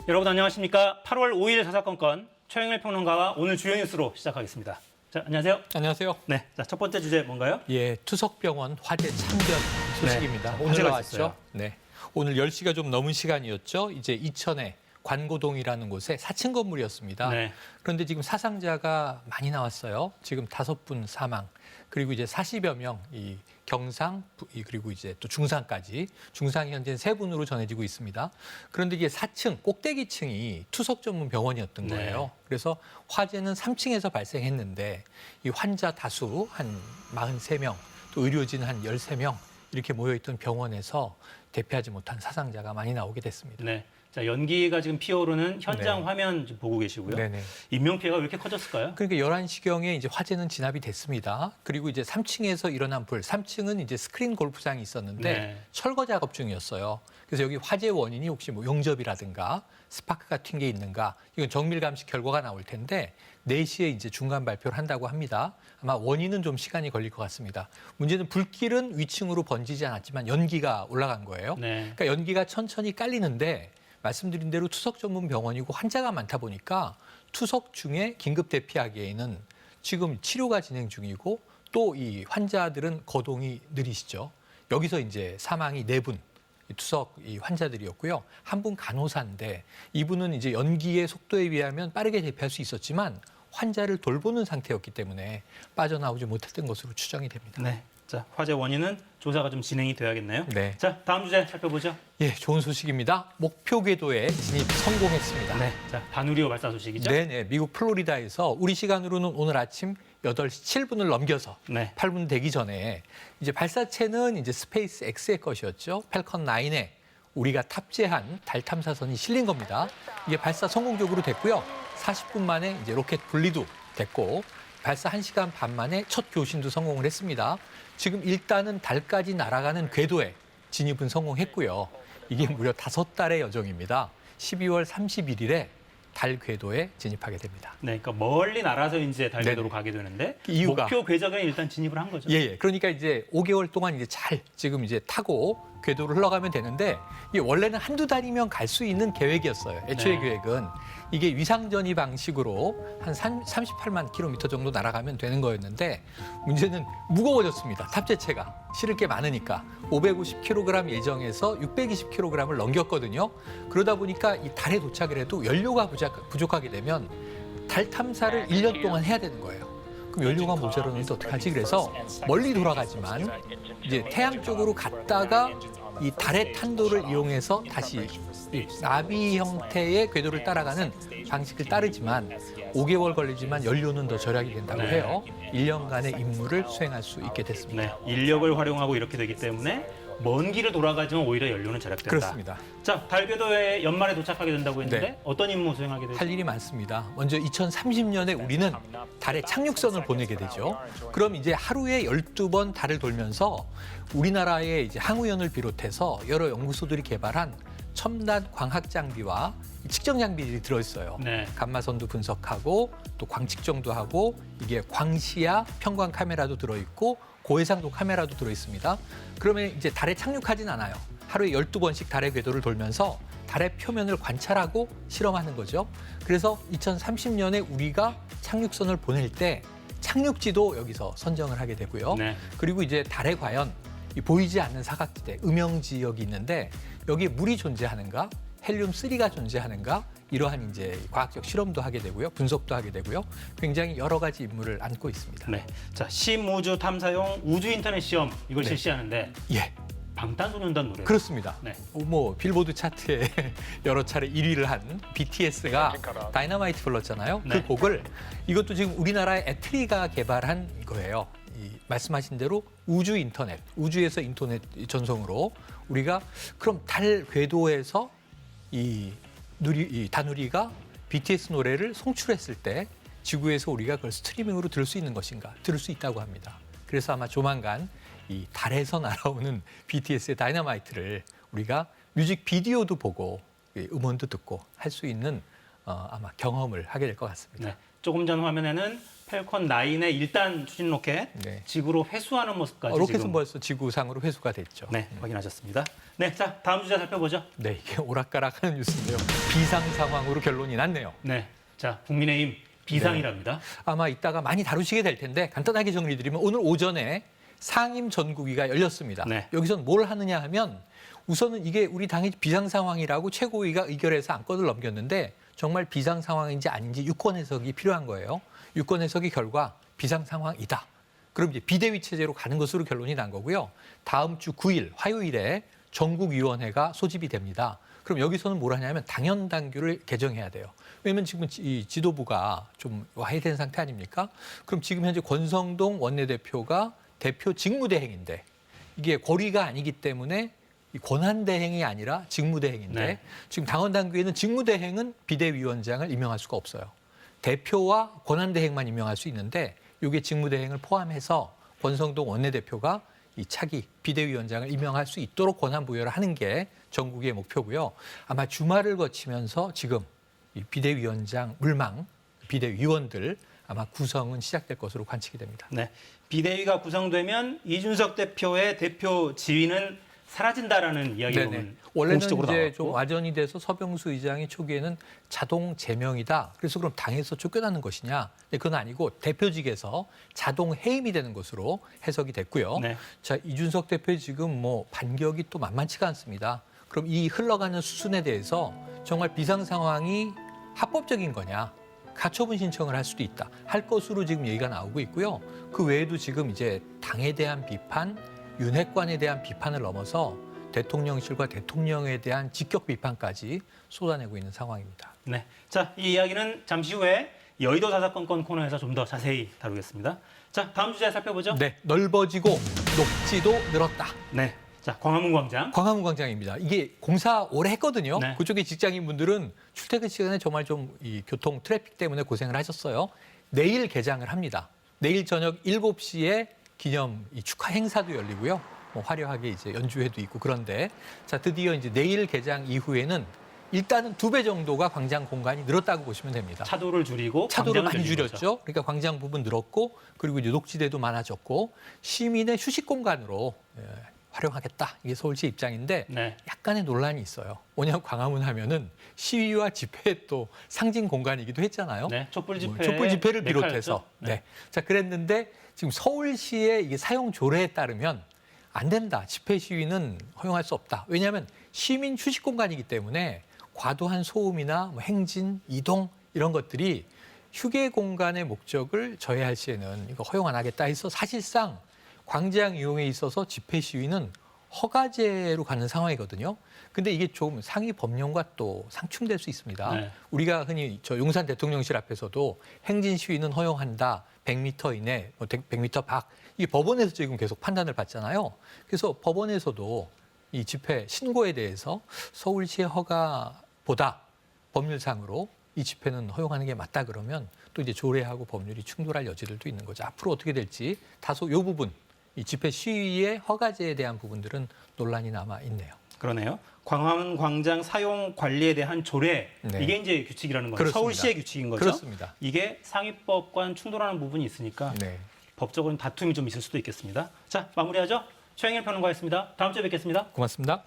여러분 안녕하십니까? 8월 5일 사사건건 최영일 평론가와 오늘 주요 뉴스로 시작하겠습니다. 자, 안녕하세요. 안녕하세요. 네, 자, 첫 번째 주제 뭔가요? 예, 투석병원 화재 참변 소식입니다. 네, 오늘 화재가 나왔죠. 있었어요. 네, 오늘 10시가 좀 넘은 시간이었죠. 이제 이천의 관고동이라는 곳에 4층 건물이었습니다. 네. 그런데 지금 사상자가 많이 나왔어요. 지금 5분 사망, 그리고 이제 40여 명, 이 경상, 그리고 이제 또 중상까지, 중상이 현재는 3분으로 전해지고 있습니다. 그런데 이게 4층, 꼭대기층이 투석 전문 병원이었던 거예요. 네. 그래서 화재는 3층에서 발생했는데 이 환자 다수 한 43명, 또 의료진 한 13명 이렇게 모여있던 병원에서 대피하지 못한 사상자가 많이 나오게 됐습니다. 네. 자, 연기가 지금 피어오르는 현장 네. 화면 지금 보고 계시고요. 네네. 인명피해가 왜 이렇게 커졌을까요? 그러니까 11시경에 이제 화재는 진압이 됐습니다. 그리고 이제 3층에서 일어난 불, 3층은 이제 스크린 골프장이 있었는데 네. 철거 작업 중이었어요. 그래서 여기 화재 원인이 혹시 뭐 용접이라든가 스파크가 튄 게 있는가, 이건 정밀 감식 결과가 나올 텐데 4시에 이제 중간 발표를 한다고 합니다. 아마 원인은 좀 시간이 걸릴 것 같습니다. 문제는 불길은 위층으로 번지지 않았지만 연기가 올라간 거예요. 네. 그러니까 연기가 천천히 깔리는데 말씀드린 대로 투석 전문 병원이고 환자가 많다 보니까 투석 중에 긴급 대피하기에는 지금 치료가 진행 중이고 또 이 환자들은 거동이 느리시죠. 여기서 이제 사망이 4분 투석 이 환자들이었고요. 한 분 간호사인데 이분은 이제 연기의 속도에 비하면 빠르게 대피할 수 있었지만 환자를 돌보는 상태였기 때문에 빠져나오지 못했던 것으로 추정이 됩니다. 네. 자, 화재 원인은 조사가 좀 진행이 돼야겠네요. 네. 자, 다음 주제 살펴보죠. 예, 좋은 소식입니다. 목표 궤도에 진입 성공했습니다. 네. 자, 다누리호 발사 소식이죠? 네네, 미국 플로리다에서 우리 시간으로는 오늘 아침 8시 7분을 넘겨서 네. 8분 되기 전에 이제 발사체는 이제 스페이스 X의 것이었죠. 팰컨 9에 우리가 탑재한 달 탐사선이 실린 겁니다. 이게 발사 성공적으로 됐고요. 40분 만에 이제 로켓 분리도 됐고 발사 1시간 반 만에 첫 교신도 성공을 했습니다. 지금 일단은 달까지 날아가는 궤도에 진입은 성공했고요. 이게 무려 5달의 여정입니다. 12월 31일에 달 궤도에 진입하게 됩니다. 네, 그러니까 멀리 날아서 이제 달 궤도로 네네. 가게 되는데 이유가 목표 궤적에 일단 진입을 한 거죠. 예. 그러니까 이제 5개월 동안 이제 잘 지금 이제 타고 궤도를 흘러가면 되는데 이게 원래는 한두 달이면 갈 수 있는 계획이었어요. 애초에 네. 계획은 이게 위상전이 방식으로 한 38만 킬로미터 정도 날아가면 되는 거였는데 문제는 무거워졌습니다. 탑재체가 실을 게 많으니까 550kg 예정에서 620kg을 넘겼거든요. 그러다 보니까 이 달에 도착을 해도 연료가 부족하게 되면 달 탐사를 1년 동안 해야 되는 거예요. 그럼 연료가 모자라는데 어떡하지? 그래서 멀리 돌아가지만 이제 태양 쪽으로 갔다가 이 달의 탄도를 이용해서 다시 이 나비 형태의 궤도를 따라가는 방식을 따르지만 5개월 걸리지만 연료는 더 절약이 된다고 네. 해요. 1년간의 임무를 수행할 수 있게 됐습니다. 네, 인력을 활용하고 이렇게 되기 때문에 먼 길을 돌아가지만 오히려 연료는 절약된다. 그렇습니다. 자, 달 궤도에 연말에 도착하게 된다고 했는데 네. 어떤 임무 수행하게 되죠? 할 일이 많습니다. 먼저 2030년에 우리는 달에 착륙선을 보내게 되죠. 그럼 이제 하루에 12번 달을 돌면서 우리나라의 이제 항우연을 비롯해서 여러 연구소들이 개발한 첨단 광학 장비와 측정 장비들이 들어있어요. 네. 감마선도 분석하고 또 광측정도 하고 이게 광시야 평광 카메라도 들어있고 고해상도 카메라도 들어있습니다. 그러면 이제 달에 착륙하진 않아요. 하루에 12번씩 달의 궤도를 돌면서 달의 표면을 관찰하고 실험하는 거죠. 그래서 2030년에 우리가 착륙선을 보낼 때 착륙지도 여기서 선정을 하게 되고요. 네. 그리고 이제 달에 과연 이 보이지 않는 사각지대, 음영 지역이 있는데 여기에 물이 존재하는가, 헬륨3가 존재하는가 이러한 이제 과학적 실험도 하게 되고요, 분석도 하게 되고요. 굉장히 여러 가지 임무를 안고 있습니다. 네. 자, 심우주 탐사용 우주 인터넷 시험 이걸 네. 실시하는데 예, 방탄소년단 노래. 그렇습니다. 네. 뭐 빌보드 차트에 여러 차례 1위를 한 BTS가 다이너마이트 불렀잖아요. 네. 그 곡을 이것도 지금 우리나라의 애트리가 개발한 거예요. 이 말씀하신 대로 우주 인터넷, 우주에서 인터넷 전송으로 우리가 그럼 달 궤도에서 이 다누리가 BTS 노래를 송출했을 때 지구에서 우리가 그걸 스트리밍으로 들을 수 있는 것인가? 들을 수 있다고 합니다. 그래서 아마 조만간 이 달에서 날아오는 BTS의 다이너마이트를 우리가 뮤직 비디오도 보고 음원도 듣고 할 수 있는 아마 경험을 하게 될 것 같습니다. 네. 조금 전 화면에는 펠컨 9의 1단 추진 로켓 네. 지구로 회수하는 모습까지 로켓은 지금 벌써 지구상으로 회수가 됐죠. 네, 확인하셨습니다. 네, 자 다음 주제 살펴보죠. 네, 이게 오락가락하는 뉴스인데요. 비상 상황으로 결론이 났네요. 네, 자 국민의힘 비상이랍니다. 아마 이따가 많이 다루시게 될 텐데 간단하게 정리드리면 오늘 오전에 상임 전국위가 열렸습니다. 네. 여기서는 뭘 하느냐 하면 우선은 이게 우리 당의 비상 상황이라고 최고위가 의결해서 안건을 넘겼는데 정말 비상 상황인지 아닌지 유권 해석이 필요한 거예요. 유권 해석의 결과 비상 상황이다. 그럼 이제 비대위 체제로 가는 것으로 결론이 난 거고요. 다음 주 9일 화요일에 전국위원회가 소집이 됩니다. 그럼 여기서는 뭘 하냐면 당연 당규를 개정해야 돼요. 왜냐면 지금 이 지도부가 좀 와해된 상태 아닙니까? 그럼 지금 현재 권성동 원내대표가 대표 직무대행인데 이게 권위가 아니기 때문에 이 권한대행이 아니라 직무대행인데 네. 지금 당원당규에는 직무대행은 비대위원장을 임명할 수가 없어요. 대표와 권한대행만 임명할 수 있는데 이게 직무대행을 포함해서 권성동 원내대표가 이 차기 비대위원장을 임명할 수 있도록 권한 부여를 하는 게 전국의 목표고요. 아마 주말을 거치면서 지금 이 비대위원장 물망, 비대위원들 아마 구성은 시작될 것으로 관측이 됩니다. 네, 비대위가 구성되면 이준석 대표의 대표 지위는 사라진다라는 이야기가 원래는 공식적으로 이제 나왔고. 좀 와전이 돼서 서병수 의장이 초기에는 자동 제명이다. 그래서 그럼 당에서 쫓겨나는 것이냐? 근데 그건 아니고 대표직에서 자동 해임이 되는 것으로 해석이 됐고요. 네. 자, 이준석 대표 지금 뭐 반격이 또 만만치가 않습니다. 그럼 이 흘러가는 수순에 대해서 정말 비상 상황이 합법적인 거냐? 가처분 신청을 할 수도 있다. 할 것으로 지금 얘기가 나오고 있고요. 그 외에도 지금 이제 당에 대한 비판, 윤핵관에 대한 비판을 넘어서 대통령실과 대통령에 대한 직격 비판까지 쏟아내고 있는 상황입니다. 네, 자, 이 이야기는 잠시 후에 여의도 사사건건 코너에서 좀 더 자세히 다루겠습니다. 자, 다음 주제 살펴보죠. 네, 넓어지고 녹지도 늘었다. 네, 자, 광화문 광장. 광화문 광장입니다. 이게 공사 오래 했거든요. 네. 그쪽의 직장인분들은 출퇴근 시간에 정말 좀 이 교통 트래픽 때문에 고생을 하셨어요. 내일 개장을 합니다. 내일 저녁 7시에 기념 이 축하 행사도 열리고요. 뭐 화려하게 이제 연주회도 있고 그런데 자 드디어 이제 내일 개장 이후에는 일단은 2배 정도가 광장 공간이 늘었다고 보시면 됩니다. 차도를 줄이고 차도를 광장을 많이 늘린 줄였죠. 거죠. 그러니까 광장 부분 늘었고 그리고 이제 녹지대도 많아졌고 시민의 휴식 공간으로 활용하겠다. 이게 서울시 입장인데 네. 약간의 논란이 있어요. 뭐냐면 광화문 하면은 시위와 집회의 또 상징 공간이기도 했잖아요. 네, 촛불 집회, 촛불 집회를 비롯해서. 메카였죠. 네. 자, 그랬는데 지금 서울시의 이게 사용 조례에 따르면 안 된다. 집회 시위는 허용할 수 없다. 왜냐하면 시민 휴식 공간이기 때문에 과도한 소음이나 뭐 행진, 이동 이런 것들이 휴게 공간의 목적을 저해할 시에는 이거 허용 안 하겠다 해서 사실상 광장 이용에 있어서 집회 시위는 허가제로 가는 상황이거든요. 근데 이게 좀 상위 법령과 또 상충될 수 있습니다. 네. 우리가 흔히 저 용산 대통령실 앞에서도 행진 시위는 허용한다. 100m 이내, 뭐 100m 밖. 이게 법원에서 지금 계속 판단을 받잖아요. 그래서 법원에서도 이 집회 신고에 대해서 서울시의 허가보다 법률상으로 이 집회는 허용하는 게 맞다 그러면 또 이제 조례하고 법률이 충돌할 여지들도 있는 거죠. 앞으로 어떻게 될지 다소 이 부분, 이 집회 시위의 허가제에 대한 부분들은 논란이 남아 있네요. 그러네요. 광화문 광장 사용 관리에 대한 조례 네. 이게 이제 규칙이라는 거죠. 그렇습니다. 서울시의 규칙인 거죠. 그렇습니다. 이게 상위법과는 충돌하는 부분이 있으니까 네. 법적으로는 다툼이 좀 있을 수도 있겠습니다. 자, 마무리하죠. 최영일 평론가였습니다. 다음 주에 뵙겠습니다. 고맙습니다.